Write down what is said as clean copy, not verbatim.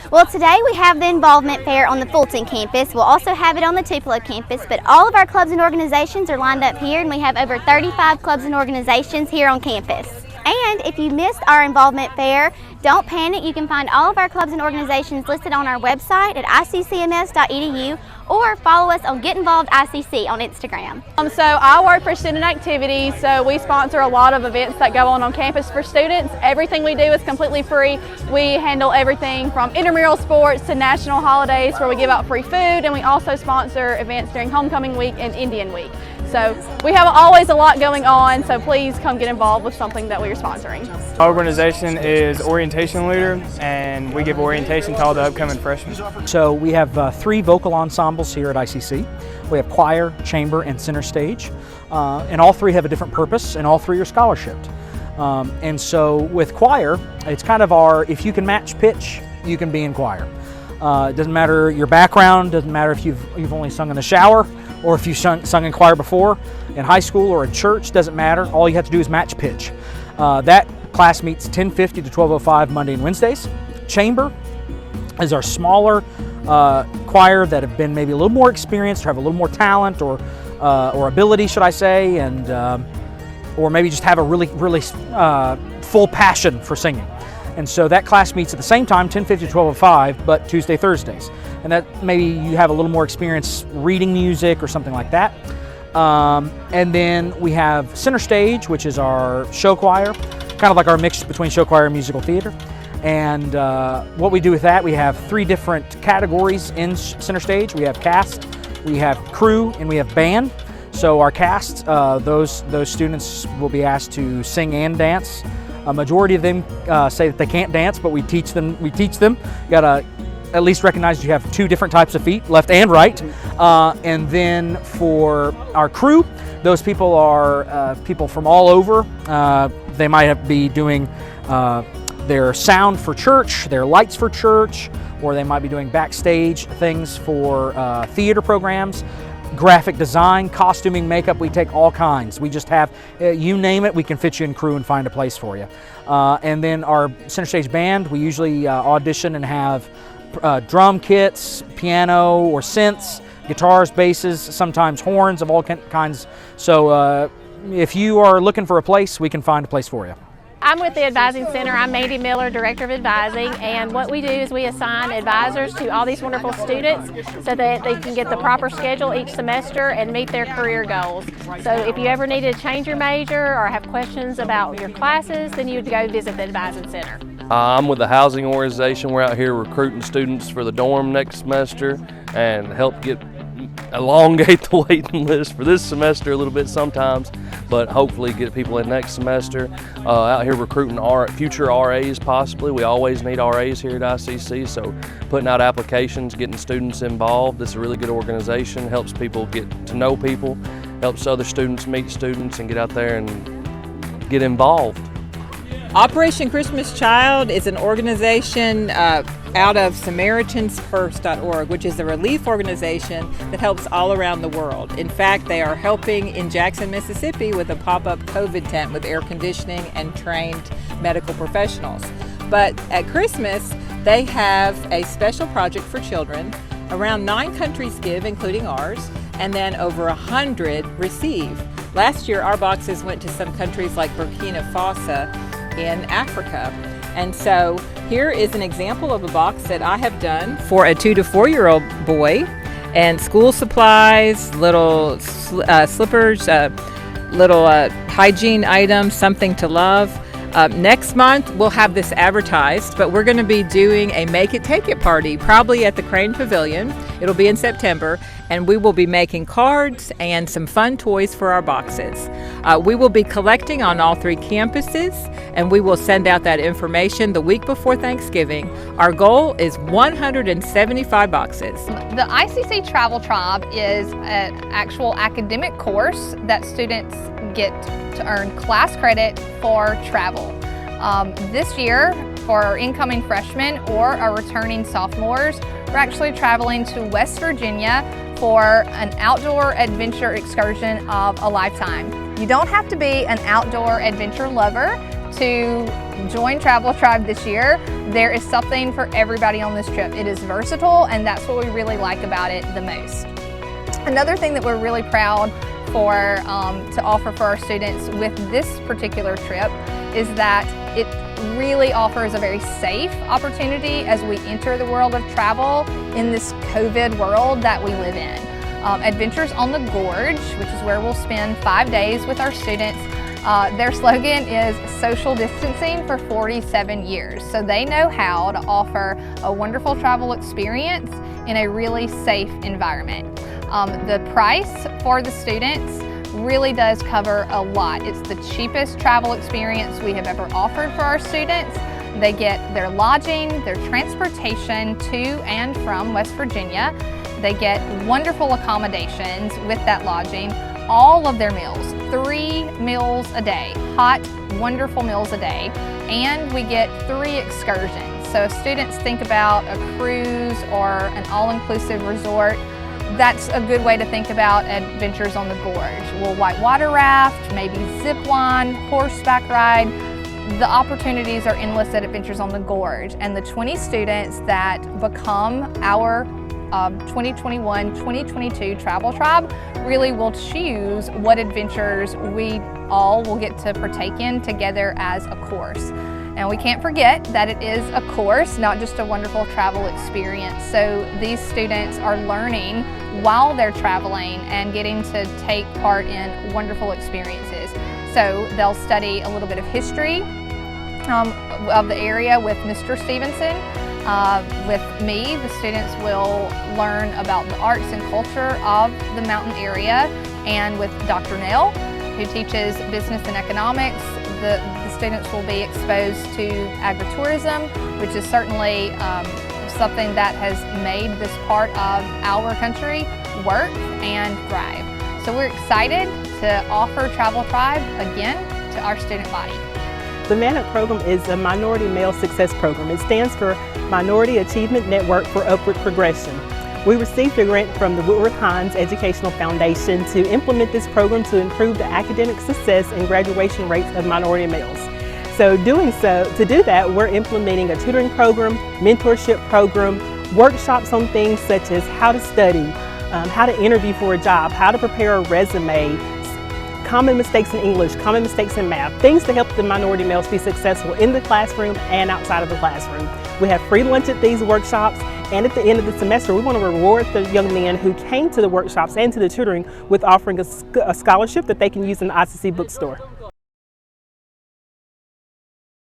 Well, today we have the involvement fair on the Fulton campus. We'll also have it on the Tupelo campus, but all of our clubs and organizations are lined up here, and we have over 35 clubs and organizations here on campus. And if you missed our involvement fair, don't panic. You can find all of our clubs and organizations listed on our website at iccms.edu or follow us on Get Involved ICC on Instagram. So I work for student activities, so we sponsor a lot of events that go on campus for students. Everything we do is completely free. We handle everything from intramural sports to national holidays where we give out free food, and we also sponsor events during homecoming week and Indian week. So we have always a lot going on, so please come get involved with something that we are sponsoring. Our organization is Orientation Leader, and we give orientation to all the upcoming freshmen. So we have 3 vocal ensembles here at ICC. We have choir, chamber, and center stage. And all 3 have a different purpose, and all 3 are scholarshiped. And so with choir, it's kind of our, if you can match pitch, you can be in choir. It doesn't matter your background, doesn't matter if you've only sung in the shower, or if you've sung in choir before, in high school or in church, doesn't matter. All you have to do is match pitch. That class meets 10:50 to 12:05 Monday and Wednesdays. Chamber is our smaller choir that have been maybe a little more experienced, or have a little more talent or ability, should I say, and or maybe just have a really full passion for singing. And so that class meets at the same time, 10:50 to 12:05, but Tuesday, Thursdays. And that maybe you have a little more experience reading music or something like that. And then we have center stage, which is our show choir, kind of like our mix between show choir and musical theater. And what we do with that, we have 3 different categories in center stage. We have cast, we have crew, and we have band. So our cast, those students will be asked to sing and dance. A majority of them say that they can't dance, but we teach them. You gotta at least recognize you have 2 different types of feet, left and right. And then for our crew, those people are people from all over. They might be doing their sound for church, their lights for church, or they might be doing backstage things for theater programs. Graphic design, costuming, makeup, we take all kinds. We just have, you name it, we can fit you in crew and find a place for you. And then our center stage band, we usually audition and have drum kits, piano or synths, guitars, basses, sometimes horns of all kinds. So if you are looking for a place, we can find a place for you. I'm with the Advising Center. I'm Mandy Miller, Director of Advising, and what we do is we assign advisors to all these wonderful students so that they can get the proper schedule each semester and meet their career goals. So if you ever need to change your major or have questions about your classes, then you would go visit the Advising Center. I'm with the housing organization. We're out here recruiting students for the dorm next semester and help elongate the waiting list for this semester a little bit sometimes, but hopefully get people in next semester. Out here recruiting future RAs possibly. We always need RAs here at ICC, so putting out applications, getting students involved. This is a really good organization, helps people get to know people, helps other students meet students and get out there and get involved. Operation Christmas Child is an organization out of SamaritansFirst.org, which is a relief organization that helps all around the world. In fact, they are helping in Jackson, Mississippi with a pop-up COVID tent with air conditioning and trained medical professionals. But at Christmas, they have a special project for children. Around 9 countries give, including ours, and then over 100 receive. Last year, our boxes went to some countries like Burkina Faso in Africa. And so here is an example of a box that I have done for a 2 to 4-year-old boy, and school supplies, little slippers, little hygiene items, something to love. Next month we'll have this advertised, but we're going to be doing a Make It Take It party, probably at the Crane Pavilion. It'll be in September, and we will be making cards and some fun toys for our boxes. We will be collecting on all 3 campuses, and we will send out that information the week before Thanksgiving. Our goal is 175 boxes. The Icc Travel Tribe is an actual academic course that students get to earn class credit for travel. This year, for our incoming freshmen or our returning sophomores, we're actually traveling to West Virginia for an outdoor adventure excursion of a lifetime. You don't have to be an outdoor adventure lover to join Travel Tribe this year. There is something for everybody on this trip. It is versatile, and that's what we really like about it the most. Another thing that we're really proud to offer for our students with this particular trip is that it really offers a very safe opportunity as we enter the world of travel in this COVID world that we live in. Adventures on the Gorge, which is where we'll spend 5 days with our students. Their slogan is social distancing for 47 years. So they know how to offer a wonderful travel experience in a really safe environment. The price for the students really does cover a lot. It's the cheapest travel experience we have ever offered for our students. They get their lodging, their transportation to and from West Virginia. They get wonderful accommodations with that lodging, all of their meals, 3 meals a day, hot, wonderful meals a day, and we get 3 excursions. So if students think about a cruise or an all-inclusive resort, that's a good way to think about Adventures on the Gorge. We'll whitewater raft, maybe zip line, horseback ride. The opportunities are endless at Adventures on the Gorge, and the 20 students that become our 2021-2022 Travel Tribe really will choose what adventures we all will get to partake in together as a course. And we can't forget that it is a course, not just a wonderful travel experience. So these students are learning while they're traveling and getting to take part in wonderful experiences. So they'll study a little bit of history of the area with Mr. Stevenson. With me, the students will learn about the arts and culture of the mountain area, and with Dr. Nell, who teaches business and economics, the students will be exposed to agritourism, which is certainly something that has made this part of our country work and thrive. So we're excited to offer Travel Tribe again to our student body. The MANUP program is a Minority Male Success Program. It stands for Minority Achievement Network for Upward Progression. We received a grant from the Woodward Hines Educational Foundation to implement this program to improve the academic success and graduation rates of minority males. To do that, we're implementing a tutoring program, mentorship program, workshops on things such as how to study, how to interview for a job, how to prepare a resume, common mistakes in English, common mistakes in math, things to help the minority males be successful in the classroom and outside of the classroom. We have free lunch at these workshops, and at the end of the semester, we want to reward the young men who came to the workshops and to the tutoring with offering a scholarship that they can use in the Icc bookstore.